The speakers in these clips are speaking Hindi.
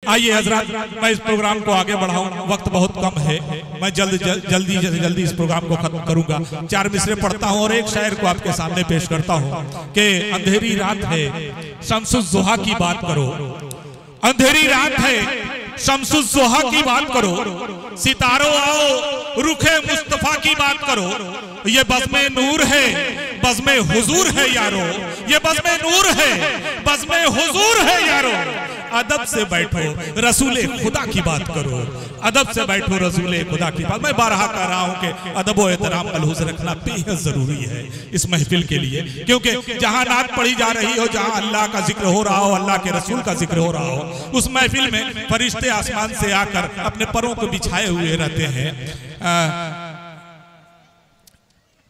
आइए हजरत, मैं इस प्रोग्राम को आगे बढ़ाऊं, वक्त बहुत कम है, मैं जल्दी इस प्रोग्राम को खत्म करूंगा। 4 मिसरे पढ़ता हूं और एक शायर को आपके सामने पेश करता हूं कि अंधेरी रात है शम्सुज़्ज़ोहा की बात करो, अंधेरी रात है शम्सुज़्ज़ोहा की बात करो, सितारों आओ रुखे मुस्तफा की बात करो, ये बज़्मे नूर है बज़्मे हुजूर है यारो, ये बज़्मे नूर है बज़्मे हुजूर है यारो, अदब से बैठो रसूले खुदा की बात करो, अदब से बैठो रसूले खुदा की बात। मैं बारहा कह रहा हूं कि अदब व एहतराम मलहूज़ रखना बेहद जरूरी है इस महफिल के लिए, क्योंकि जहां नात पढ़ी जा रही हो, जहां अल्लाह का जिक्र हो रहा हो, अल्लाह के रसूल का जिक्र हो रहा हो, उस महफिल में फरिश्ते आसमान से आकर अपने परों को बिछाए हुए रहते हैं।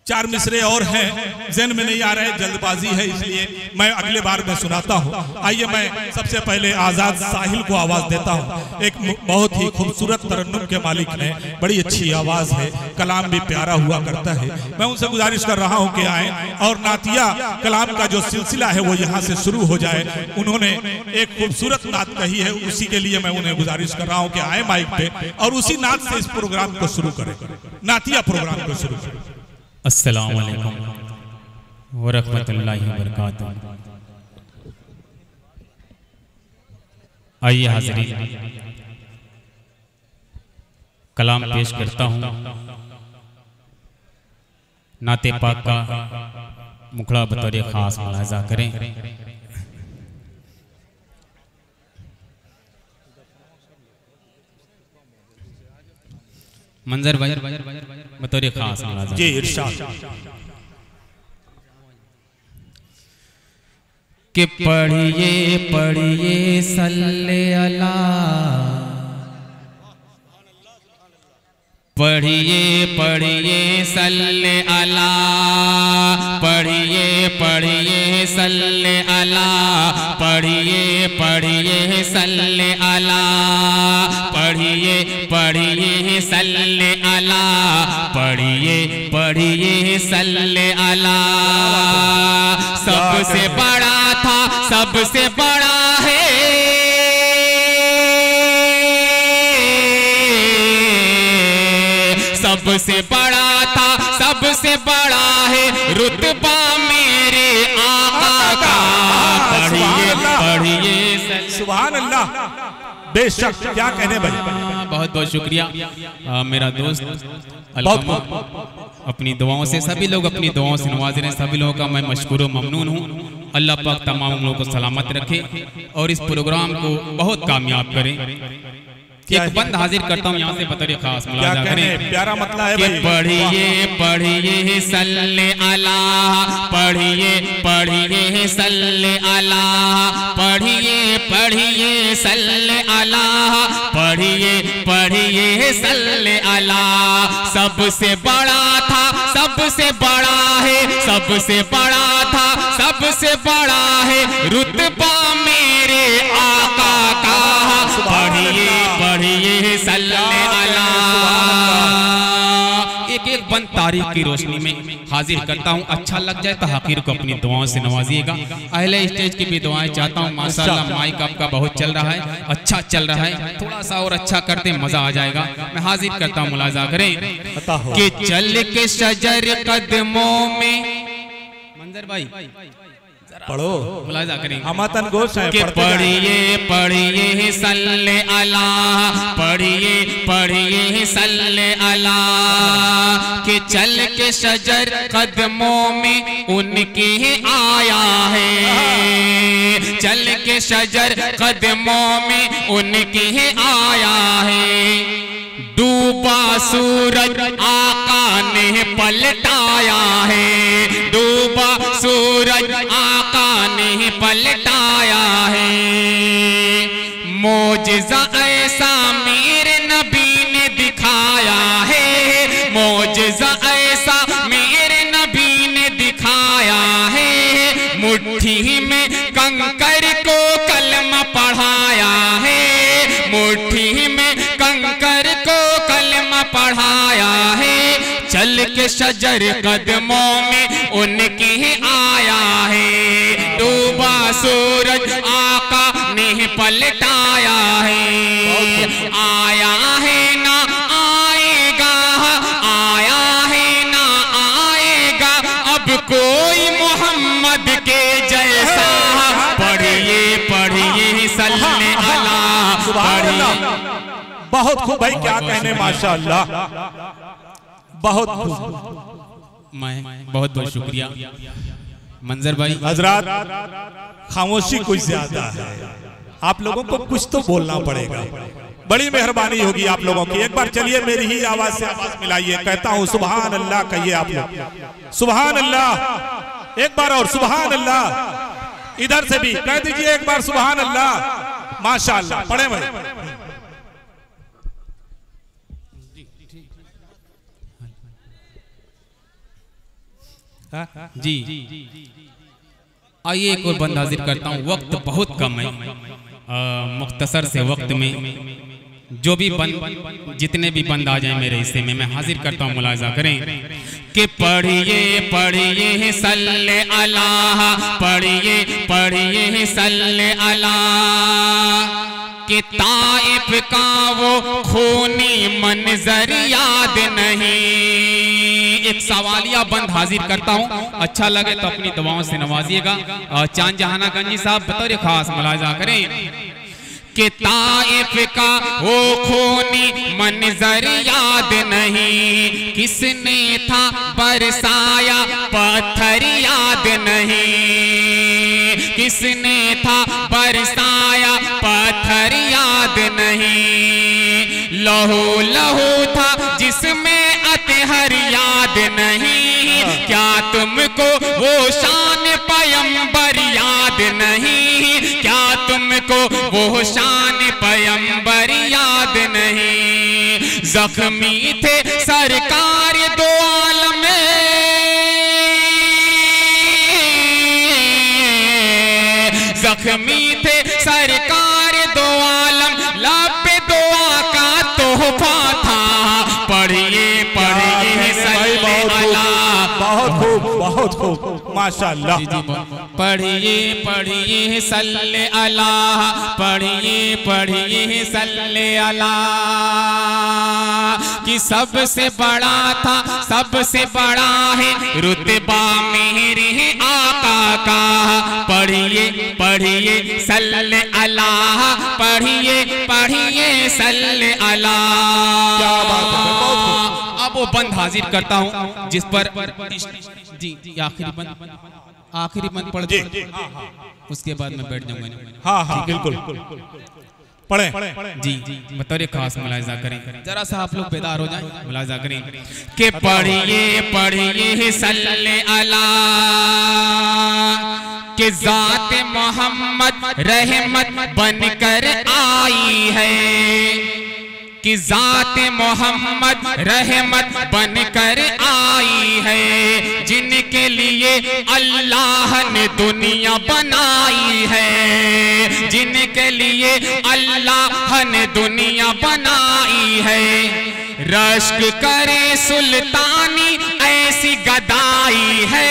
4 मिसरे और हैं, ज़हन में नहीं आ रहे, जल्दबाजी है इसलिए मैं अगले बार में सुनाता हूँ। आइए मैं सबसे पहले आज़ाद साहिल को आवाज़ देता हूँ। एक बहुत ही खूबसूरत तरन्नुम के मालिक हैं, बड़ी अच्छी आवाज़ है, कलाम भी प्यारा हुआ करता है। मैं उनसे गुजारिश कर रहा हूँ कि आए और नातिया कलाम का जो सिलसिला है वो यहाँ से शुरू हो जाए। उन्होंने एक खूबसूरत नात कही है, उसी के लिए मैं उन्हें गुजारिश कर रहा हूँ कि आए माइक पे और उसी नात से इस प्रोग्राम को शुरू करें, नातिया प्रोग्राम को शुरू करें। अस्सलामु अलैकुम व रहमतुल्लाहि व बरकातुहू। आइए हाज़रीन, कलाम पेश करता हूँ। नाते पाक का मुखड़ा बतौर खास मुलाज़ा करें। मंजर भाई बतौर खास मुलाज़ा जी इरशाद। कि पढ़िए पढ़िए सल्ले अला, पढ़िए पढ़िए सल्ले अला, पढ़िए पढ़िए सल्ले अला, पढ़िए पढ़िए सल्ले अला, पढ़िए पढ़िए सल्ले अला, पढ़िए पढ़िए सल्ले अला। सबसे बड़ा था सबसे बड़ा है, सबसे बड़ा था सबसे बड़ा है रुतबा मेरे आका का। पढ़िए पढ़िए सुभान अल्लाह, बेशक क्या कहने भाई। बहुत बहुत शुक्रिया मेरा दोस्त अलकमा, अपनी दुआओं से सभी लोग अपनी दुआओं से नवाज रहे हैं, सभी लोगों का मैं मशकूर व ममनून हूँ। अल्लाह पाक तमाम लोगों को सलामत रखे और इस प्रोग्राम को बहुत कामयाब करें। एक बंद हाजिर करता हूँ यहाँ से बतौर खास मुलाज़ा करें। प्यारा मतलब है भाई। पढ़िए पढ़िए सल्ले अला, पढ़िए पढ़िए सल्ले अला, पढ़िए पढ़िए सल्ले अला, पढ़िए पढ़िए सल्ले अला। सबसे बड़ा था सबसे बड़ा है, सबसे बड़ा था सबसे बड़ा है रुतबा मेरे आका का। पढ़िए पढ़िए सल्ले अला। एक एक बंद तारीख की रोशनी में हाजिर करता हूँ। अच्छा लग जाए तो हकीर को अपनी दुआओं से नवाजिएगा। अहले स्टेज की भी दुआएं चाहता हूँ। माशाअल्लाह माइक आपका बहुत चल रहा है, अच्छा चल रहा है, थोड़ा सा और अच्छा करते मजा आ जाएगा। मैं हाजिर करता हूँ, मुलाजा करें कि चल के शजर कदमों में। मंजर भाई पढ़ो, मुलाजा करें। हमतन गोश है कि पढ़िए पढ़िए सल्ले अला, पढ़िए पढ़िए सल्ले अला। कि चल के शजर कदमों में उनके आया है, चल के शजर कदमों में उनके आया है। डूबा सूरज आका ने पलटाया है, डूबा सूरज आका ने पलटाया है। मौजिज़ा ऐसा मेरे नबी ने दिखाया है, मौजिज़ा ऐसा मेरे नबी ने दिखाया है। मुट्ठी में कंकर को कलमा पढ़ाया है, मुट्ठी में कंकर को कलमा पढ़ाया है। चल के शजर कदमों में उनके आया है, डूबा सूरज आका ने पलटाया है। आया है ना आएगा, आया है ना आएगा अब कोई मोहम्मद के जैसा। पढ़िए पढ़िए सल्ले अला, पढ़िए। बहुत खूब भाई, क्या कहने, माशाअल्लाह, बहुत खूब। मैं बहुत बहुत शुक्रिया मंजर भाई। हजरात, खामोशी कुछ ज्यादा है, आप लोगों को कुछ तो बोलना पड़ेगा। बड़ी मेहरबानी होगी आप लोगों की। एक बार चलिए मेरी ही आवाज से आवाज मिलाइए। कहता हूं सुभान अल्लाह कहिए आप लोग, सुभान अल्लाह। एक बार और सुभान अल्लाह। इधर से भी कह दीजिए एक बार सुभान अल्लाह। माशाअल्लाह, पढ़े भाई। जी आइए एक और बंद हाजिर करता हूँ। वक्त बहुत कम है, मुख्तसर से वक्त में जो भी बंद, जितने भी बंद आ जाए मेरे हिस्से में मैं हाजिर करता हूँ। मुलाजा करें कि पढ़िए पढ़िए सल्ले अला, पढ़िए पढ़िए सल्ले अला। कि ताइफ का वो खूनी मंजर याद नहीं। एक सवालिया बंद हाजिर करता हूँ, अच्छा लगे तो अपनी दुआओं से नवाजिएगा। चांद जहाना गंजी साहब बतौर खास मुलाजा करें कि ताइफ का वो खूनी मंजर याद नहीं, किसने था बरसाया पत्थर याद नहीं, किसने था बरसाया पत्थर याद नहीं। लहू लहू था जिसमें अतहर याद नहीं, क्या तुमको वो शान पैगंबर याद नहीं, क्या तुमको वो शान पैगंबर याद नहीं। जख्मी थे सरकार दो आलम में, जख्मी थे सरकार दो आलम, लब पे दुआ का तोहफा था। पढ़िए पढ़िए सल्ले अला, बहुत खूब, बहुत खूब, माशाअल्लाह। पढ़िए पढ़िए सल्ले अला, पढ़िए पढ़िए सल्ले अला। कि सबसे बड़ा था, सबसे बड़ा है रुतबा मेरे आका का। पढ़िए पढ़िए सल्ले अला, पढ़िए पढ़िए सल्ले अला। क्या बात है, बहुत खूब। अब वो बंद हाजिर करता हूँ जिस पर जी आखिरी बंद पढ़ दे, उसके बाद मैं बैठ जाऊंगा। हाँ हाँ बिल्कुल, पढ़े जी बतौर खास मुलाजा करें। जरा सा आप लोग बेदार हो जाएं, मुलाजा करें कि पढ़िए पढ़िए सल्ले अला। कि जात मोहम्मद रहमत बनकर आई है, कि जात मोहम्मद रहमत बनकर आई है। जिनके लिए अल्लाह ने दुनिया बनाई है, जिनके लिए अल्लाह ने दुनिया बनाई है। रश्क करे सुल्तानी ऐसी गदाई है,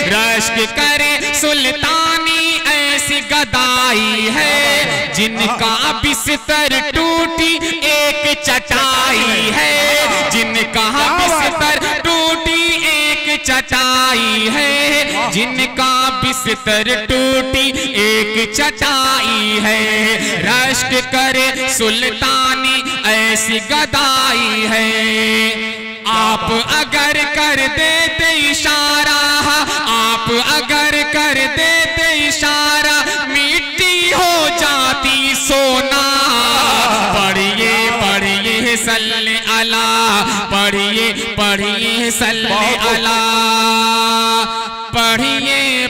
रश्क करे सुल्तानी ऐसी गदाई है। जिनका बिस्तर टूटी एक चटाई है, जिनका बिस्तर टूटी एक चटाई है, जिनका बिस्तर टूटी एक चटाई है। रश्क करे सुल्तानी ऐसी गदाई है। आप अगर कर देते इशारा, आप अगर कर देते इशारा, मिट्टी हो जाती सोना। पढ़िए पढ़िए सल्ले अला, पढ़िए पढ़िए सल्ले अला, पढ़िए